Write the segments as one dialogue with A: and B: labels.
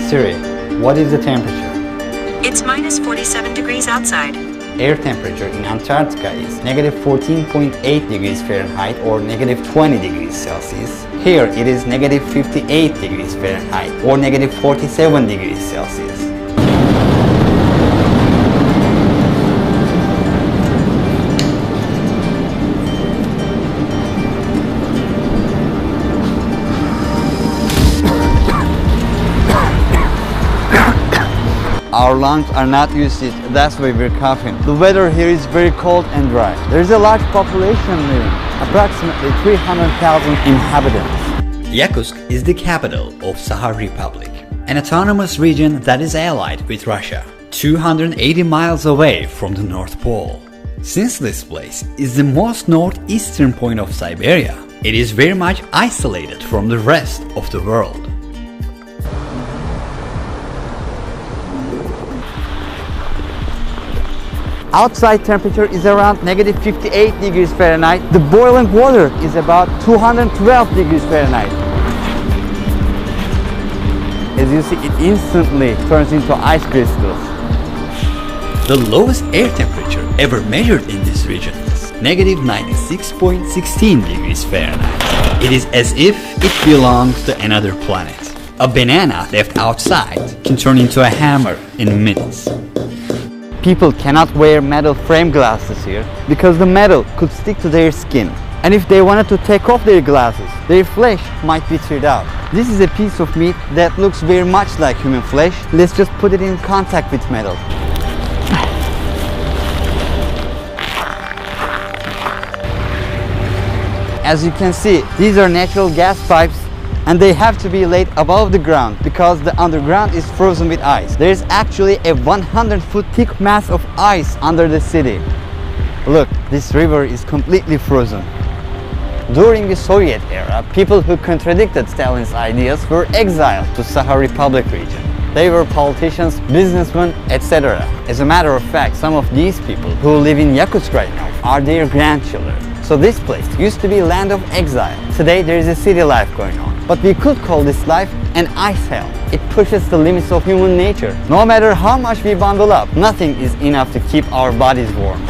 A: Siri, what is the temperature?
B: It's minus 47 degrees outside.
A: Air temperature in Antarctica is negative 14.8 degrees Fahrenheit or negative 20 degrees Celsius. Here it is negative 58 degrees Fahrenheit or negative 47 degrees Celsius. Our lungs are not used to it, that's why we're coughing. The weather here is very cold and dry. There is a large population living, approximately 300,000 inhabitants.
C: Yakutsk is the capital of Sakha Republic, an autonomous region that is allied with Russia, 280 miles away from the North Pole. Since this place is the most northeastern point of Siberia, it is very much isolated from the rest of the world.
A: Outside temperature is around negative 58 degrees Fahrenheit. The boiling water is about 212 degrees Fahrenheit. As you see, it instantly turns into ice crystals.
C: The lowest air temperature ever measured in this region is negative 96.16 degrees Fahrenheit. It is as if it belongs to another planet. A banana left outside can turn into a hammer in minutes.
A: People cannot wear metal frame glasses here because the metal could stick to their skin. And if they wanted to take off their glasses, their flesh might be teared out. This is a piece of meat that looks very much like human flesh. Let's just put it in contact with metal. As you can see, these are natural gas pipes and they have to be laid above the ground because the underground is frozen with ice. There is actually a 100-foot thick mass of ice under the city. Look, this river is completely frozen. During the Soviet era, people who contradicted Stalin's ideas were exiled to Sakha Republic region. They were politicians, businessmen, etc. As a matter of fact, some of these people who live in Yakutsk right now are their grandchildren. So this place used to be land of exile. Today there is a city life going on. But we could call this life an ice hell. It pushes the limits of human nature. No matter how much we bundle up, nothing is enough to keep our bodies warm.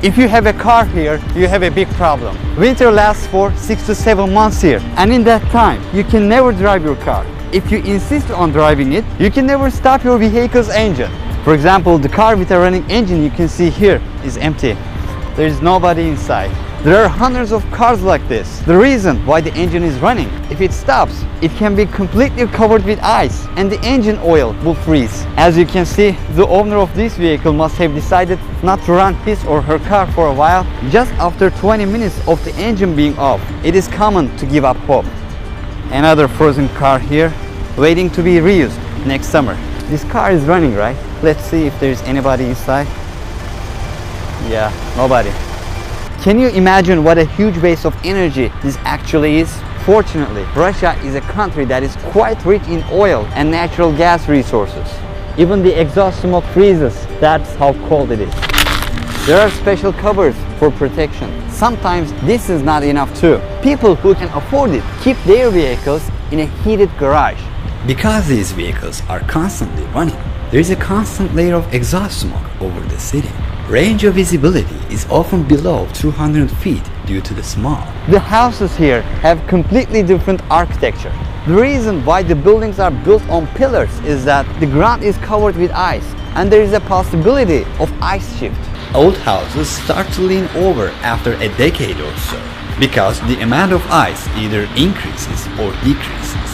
A: If you have a car here, you have a big problem. Winter lasts for 6 to 7 months here, and in that time, you can never drive your car. If you insist on driving it, you can never stop your vehicle's engine. For example, the car with a running engine you can see here is empty. There is nobody inside. There are hundreds of cars like this. The reason why the engine is running, if it stops, it can be completely covered with ice and the engine oil will freeze. As you can see, the owner of this vehicle must have decided not to run his or her car for a while just after 20 minutes of the engine being off. It is common to give up hope. Another frozen car here, waiting to be reused next summer. This car is running, right? Let's see if there's anybody inside. Yeah, nobody. Can you imagine what a huge base of energy this actually is? Fortunately, Russia is a country that is quite rich in oil and natural gas resources. Even the exhaust smoke freezes. That's how cold it is. There are special covers for protection. Sometimes this is not enough too. People who can afford it keep their vehicles in a heated garage.
C: Because these vehicles are constantly running, there is a constant layer of exhaust smoke over the city. Range of visibility is often below 200 feet due to the smog.
A: The houses here have completely different architecture. The reason why the buildings are built on pillars is that the ground is covered with ice and there is a possibility of ice shift.
C: Old houses start to lean over after a decade or so because the amount of ice either increases or decreases.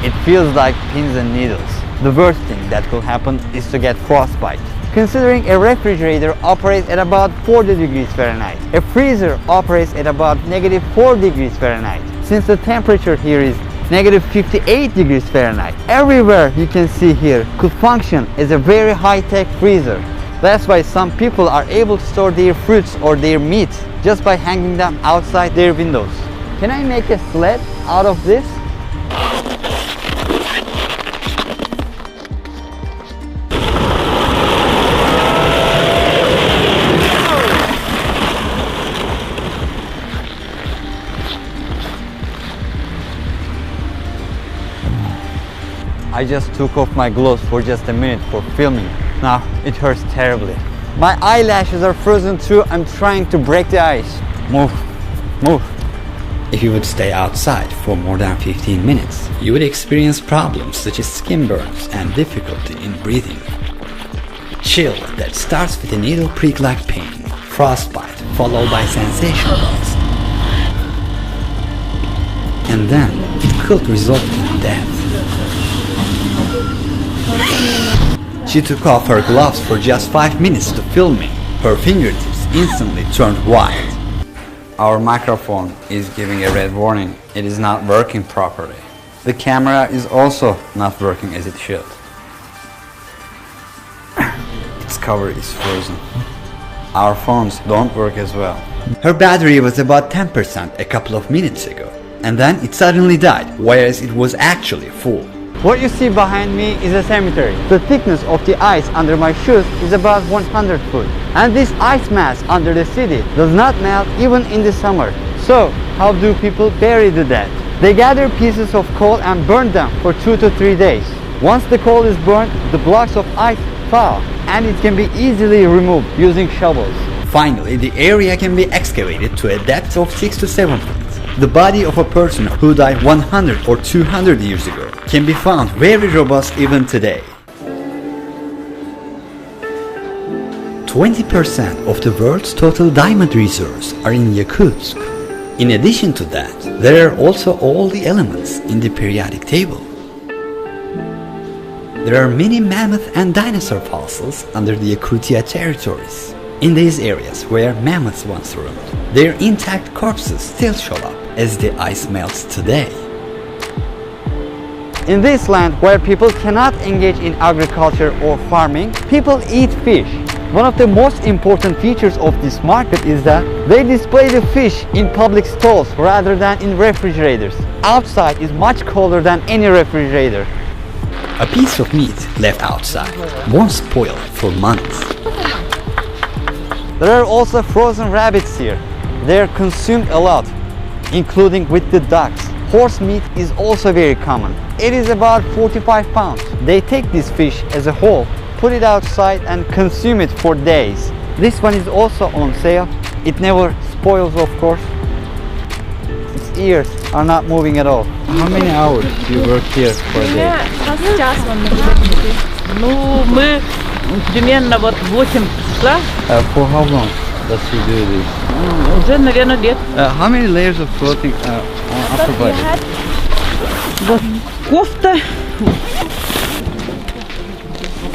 A: It feels like pins and needles. The worst thing that will happen is to get frostbite. Considering a refrigerator operates at about 40 degrees Fahrenheit, a freezer operates at about negative 4 degrees Fahrenheit. Since the temperature here is negative 58 degrees Fahrenheit, everywhere you can see here could function as a very high-tech freezer. That's why some people are able to store their fruits or their meat just by hanging them outside their windows. Can I make a sled out of this? I just took off my gloves for just a minute for filming. Now it hurts terribly. My eyelashes are frozen too. I'm trying to break the ice. Move, move.
C: If you would stay outside for more than 15 minutes, you would experience problems such as skin burns and difficulty in breathing. Chill that starts with a needle prick-like pain, frostbite followed by sensation loss, and then it could result in death. She took off her gloves for just 5 minutes to film me. Her fingertips instantly turned white. Our microphone is giving a red warning. It is not working properly. The camera is also not working as it should. Its cover is frozen. Our phones don't work as well. Her battery was about 10% a couple of minutes ago, and then it suddenly died, whereas it was actually full.
A: What you see behind me is a cemetery. The thickness of the ice under my shoes is about 100 foot. And this ice mass under the city does not melt even in the summer. So, how do people bury the dead? They gather pieces of coal and burn them for 2 to 3 days. Once the coal is burned, the blocks of ice thaw, and it can be easily removed using shovels.
C: Finally, the area can be excavated to a depth of 6 to 7 feet. The body of a person who died 100 or 200 years ago can be found very robust even today. 20% of the world's total diamond reserves are in Yakutsk. In addition to that, there are also all the elements in the periodic table. There are many mammoth and dinosaur fossils under the Yakutia territories. In these areas where mammoths once roamed, their intact corpses still show up as the ice melts today.
A: In this land where people cannot engage in agriculture or farming, people eat fish. One of the most important features of this market is that they display the fish in public stalls rather than in refrigerators. Outside is much colder than any refrigerator.
C: A piece of meat left outside won't spoil for months.
A: There are also frozen rabbits here. They are consumed a lot, including with the ducks. Horse meat is also very common. It is about 45 pounds. They take this fish as a whole, put it outside and consume it for days. This one is also on sale. It never spoils, of course. Its ears are not moving at all. How many hours do you work here for a day?
D: Мы примерно вот 8 числа,
A: For how long does she do this?
D: уже, наверное, лет.
A: How many layers of clothing on upper body?
D: Вот кофта.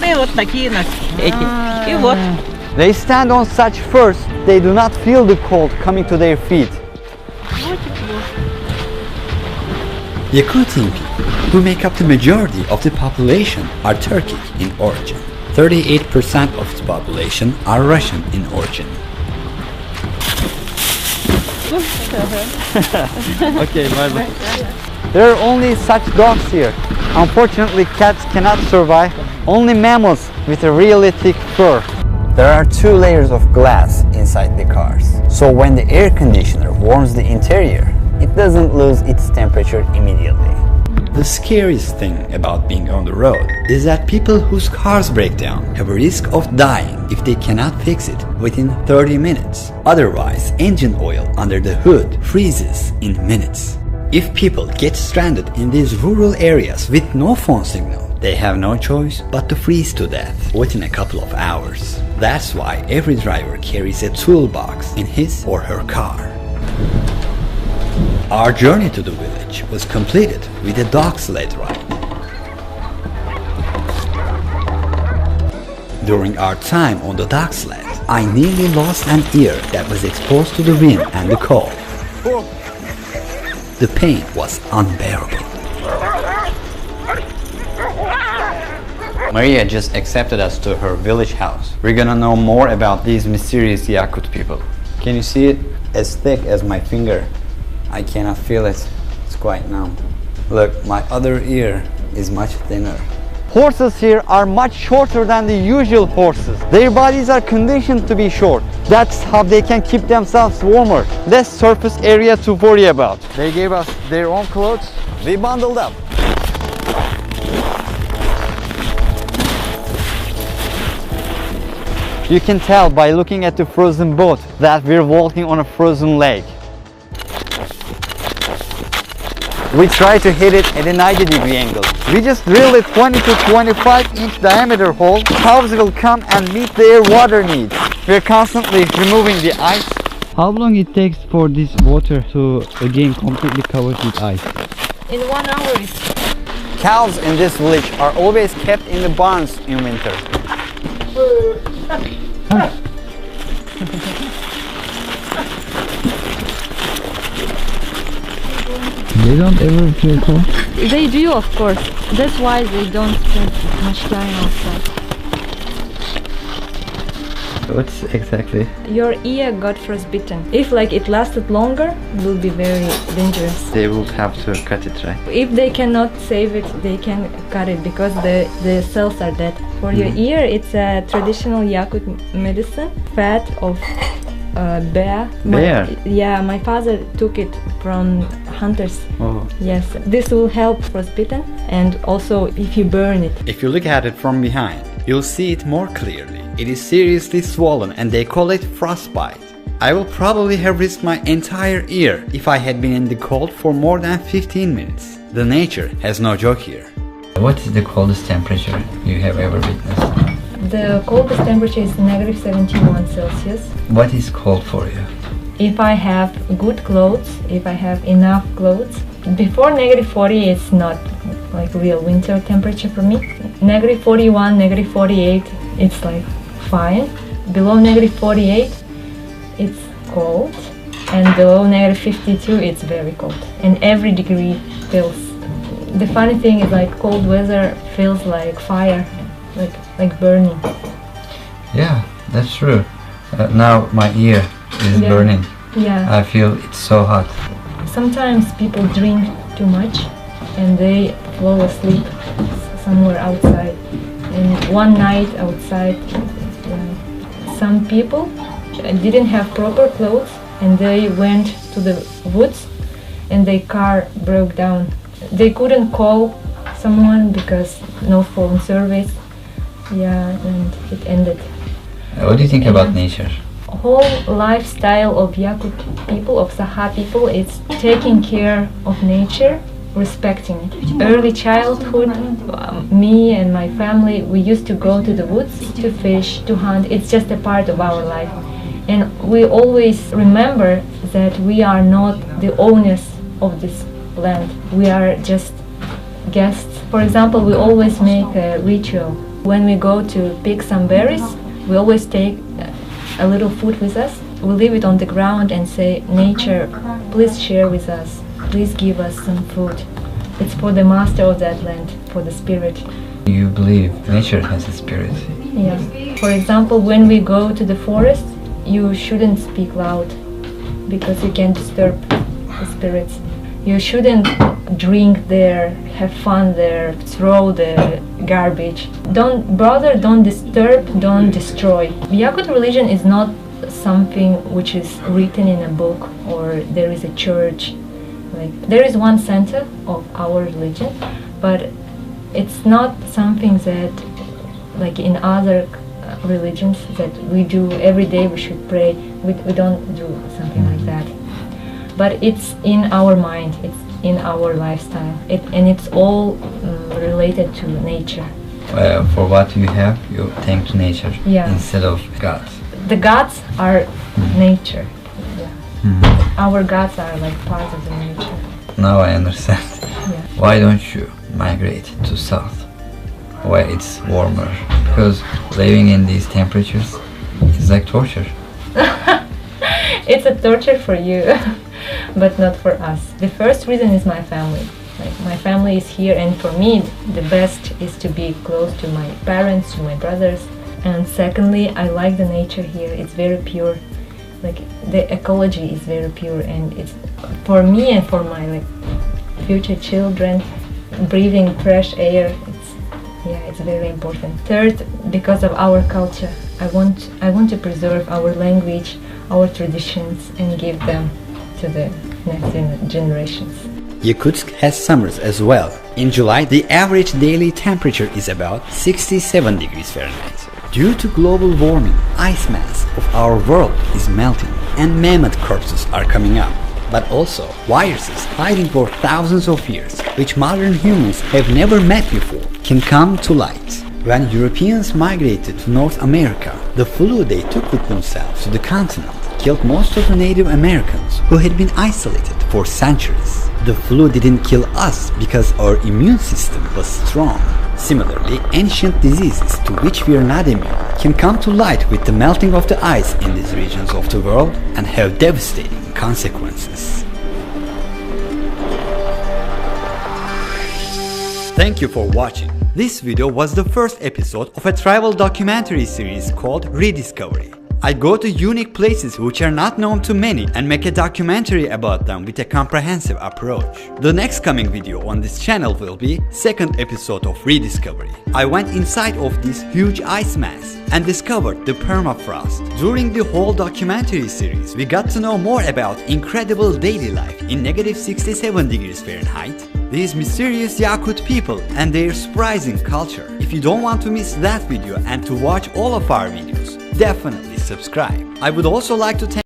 D: И вот такие эти. И вот.
A: They stand on such first, they do not feel the cold coming to their feet.
C: Yakutian people, who make up the majority of the population, are Turkic in origin. 38% of the population are Russian in origin.
A: Okay, bye-bye. There are only such dogs here. Unfortunately, cats cannot survive. Only mammals with a really thick fur. There are 2 layers of glass inside the cars. So when the air conditioner warms the interior, it doesn't lose its temperature immediately.
C: The scariest thing about being on the road is that people whose cars break down have a risk of dying if they cannot fix it within 30 minutes. Otherwise, engine oil under the hood freezes in minutes. If people get stranded in these rural areas with no phone signal, they have no choice but to freeze to death within a couple of hours. That's why every driver carries a toolbox in his or her car. Our journey to the village was completed with a dog sled ride. During our time on the dog sled, I nearly lost an ear that was exposed to the wind and the cold. The pain was unbearable. Maria just accepted us to her village house. We're gonna know more about these mysterious Yakut people. Can you see it? As thick as my finger. I cannot feel it. It's quite numb. Look, my other ear is much thinner. Horses here are much shorter than the usual horses. Their bodies are conditioned to be short. That's how they can keep themselves warmer. Less surface area to worry about. They gave us their own clothes. We bundled up.
A: You can tell by looking at the frozen boat that we're walking on a frozen lake. We try to hit it at a 90-degree angle. We just drill a 20 to 25 inch diameter hole. Cows will come and meet their water needs. We're constantly removing the ice. How long it takes for this water to again completely covered with ice?
E: In 1 hour it's
A: Cows in this village are always kept in the barns in winter. They don't ever feel cold?
E: They do, of course. That's why they don't spend much time outside.
A: What's exactly?
E: Your ear got frostbitten. If it lasted longer, it will be very dangerous.
A: They will have to cut it, right?
E: If they cannot save it, they can cut it because the cells are dead. For your ear, it's a traditional Yakut medicine, fat of bear.
A: Bear?
E: Yeah, my father took it from hunters.
A: Oh.
E: Yes, this will help frostbitten, and also if you burn it.
C: If you look at it from behind, you'll see it more clearly. It is seriously swollen and they call it frostbite. I will probably have risked my entire ear if I had been in the cold for more than 15 minutes. The nature has no joke here. What is the coldest temperature you have ever witnessed?
E: The coldest temperature is -71 Celsius.
C: What is cold for you?
E: If I have good clothes, if I have enough clothes, before -40 it's not real winter temperature for me. -41, -48 it's fine. Below -48 it's cold, and below -52 it's very cold, and every degree feels. The funny thing is cold weather feels like fire, like burning.
C: Yeah, that's true. Now my ear is burning.
E: Yeah.
C: I feel it's so hot.
E: Sometimes people drink too much and they fall asleep somewhere outside. And one night outside, some people didn't have proper clothes and they went to the woods and their car broke down. They couldn't call someone because no phone service. Yeah, and it ended.
C: What do you think about nature?
E: Whole lifestyle of Yakut people, of Sakha people, it's taking care of nature, respecting it. Early childhood, me and my family, we used to go to the woods to fish, to hunt. It's just a part of our life. And we always remember that we are not the owners of this land. We are just guests. For example, we always make a ritual. When we go to pick some berries, we always take a little food with us. We leave it on the ground and say, nature, please share with us. Please give us some food. It's for the master of that land, for the spirit.
C: You believe nature has a spirit?
E: Yeah. For example, when we go to the forest, you shouldn't speak loud because you can disturb the spirits. You shouldn't drink there, have fun there, throw the garbage. Don't bother, don't disturb, don't destroy. Yakut religion is not something which is written in a book or there is a church. There is one center of our religion, but it's not something that in other religions that we do every day. We should pray. We don't do something like that. But it's in our mind, it's in our lifestyle, and it's all related to nature.
C: For what you have, you thank to nature instead of God.
E: The gods are nature. Yeah. Our gods are part of the nature.
C: Now I understand.
E: Yeah.
C: Why don't you migrate to south, where it's warmer? Because living in these temperatures is like torture.
E: It's a torture for you, but not for us. The first reason is my family. My family is here, and for me the best is to be close to my parents, to my brothers. And secondly, I like the nature here. It's very pure. The ecology is very pure, and it's for me and for my future children, breathing fresh air, it's very important. Third, because of our culture, I want to preserve our language, our traditions, and give them to the next generations.
C: Yakutsk has summers as well. In July, the average daily temperature is about 67 degrees Fahrenheit. Due to global warming, ice mass of our world is melting and mammoth corpses are coming up. But also viruses hiding for thousands of years, which modern humans have never met before, can come to light. When Europeans migrated to North America, the flu they took with themselves to the continent killed most of the Native Americans who had been isolated for centuries. The flu didn't kill us because our immune system was strong. Similarly, ancient diseases to which we are not immune can come to light with the melting of the ice in these regions of the world and have devastating consequences. Thank you for watching. This video was the first episode of a travel documentary series called Rediscovery. I go to unique places which are not known to many and make a documentary about them with a comprehensive approach. The next coming video on this channel will be second episode of Rediscovery. I went inside of this huge ice mass and discovered the permafrost. During the whole documentary series, we got to know more about incredible daily life in -67 degrees Fahrenheit, these mysterious Yakut people and their surprising culture. If you don't want to miss that video and to watch all of our videos, definitely subscribe. I would also like to thank